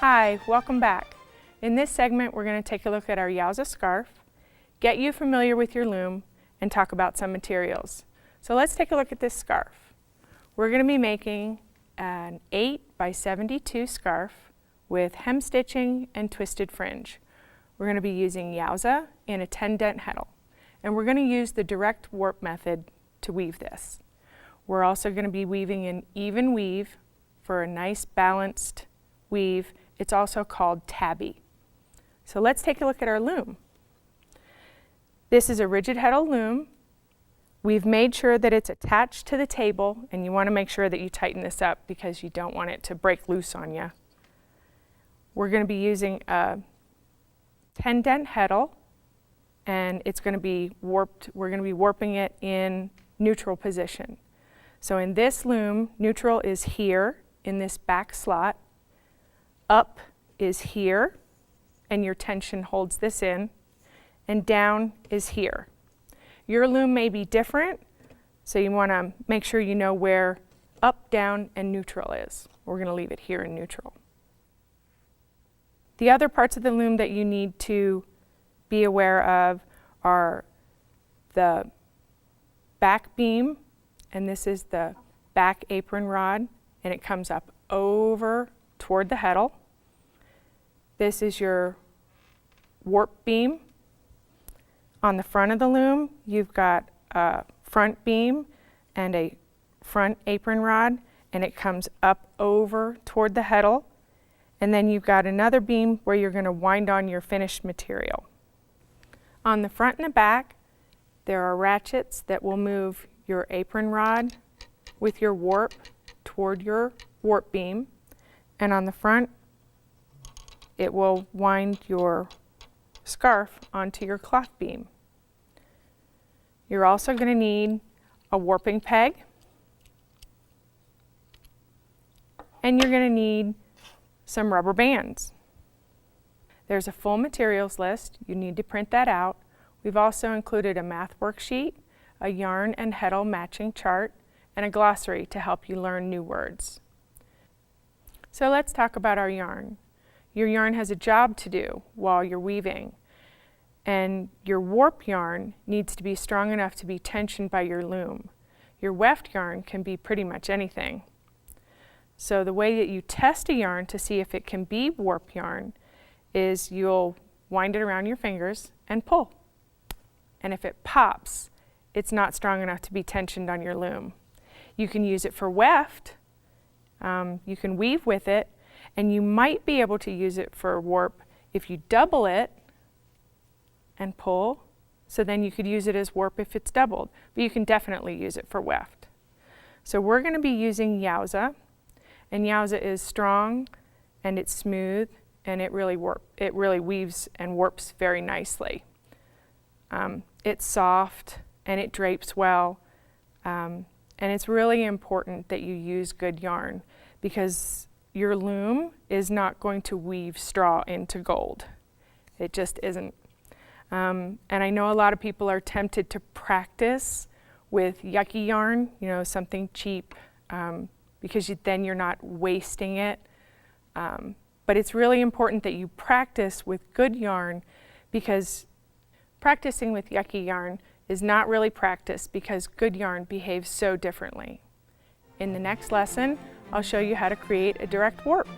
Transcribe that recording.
Hi, welcome back. In this segment, we're going to take a look at our Yowza scarf, get you familiar with your loom, and talk about some materials. So let's take a look at this scarf. We're going to be making an 8 by 72 scarf with hem stitching and twisted fringe. We're going to be using Yowza in a 10-dent heddle, and we're going to use the direct warp method to weave this. We're also going to be weaving an even weave for a nice balanced weave. It's also called tabby. So let's take a look at our loom. This is a rigid heddle loom. We've made sure that it's attached to the table, and you want to make sure that you tighten this up because you don't want it to break loose on you. We're going to be using a 10-dent heddle, and it's going to be warped. We're going to be warping it in neutral position. So in this loom, neutral is here in this back slot. Up is here, and your tension holds this in, and down is here. Your loom may be different, so you want to make sure you know where up, down, and neutral is. We're going to leave it here in neutral. The other parts of the loom that you need to be aware of are the back beam, and this is the back apron rod, and it comes up over toward the heddle. This is your warp beam. On the front of the loom, you've got a front beam and a front apron rod, and it comes up over toward the heddle. And then you've got another beam where you're going to wind on your finished material. On the front and the back, there are ratchets that will move your apron rod with your warp toward your warp beam. And on the front, it will wind your scarf onto your cloth beam. You're also going to need a warping peg, and you're going to need some rubber bands. There's a full materials list. You need to print that out. We've also included a math worksheet, a yarn and heddle matching chart, and a glossary to help you learn new words. So let's talk about our yarn. Your yarn has a job to do while you're weaving, and your warp yarn needs to be strong enough to be tensioned by your loom. Your weft yarn can be pretty much anything. So the way that you test a yarn to see if it can be warp yarn is you'll wind it around your fingers and pull. And if it pops, it's not strong enough to be tensioned on your loom. You can use it for weft. You can weave with it, and you might be able to use it for warp if you double it and pull. So then you could use it as warp if it's doubled, but you can definitely use it for weft. So we're going to be using Yowza, and Yowza is strong and it's smooth, and it really weaves and warps very nicely. It's soft and it drapes well, and it's really important that you use good yarn because your loom is not going to weave straw into gold. It just isn't. And I know a lot of people are tempted to practice with yucky yarn, something cheap, because then you're not wasting it. But it's really important that you practice with good yarn, because practicing with yucky yarn is not really practice because good yarn behaves so differently. In the next lesson, I'll show you how to create a direct warp.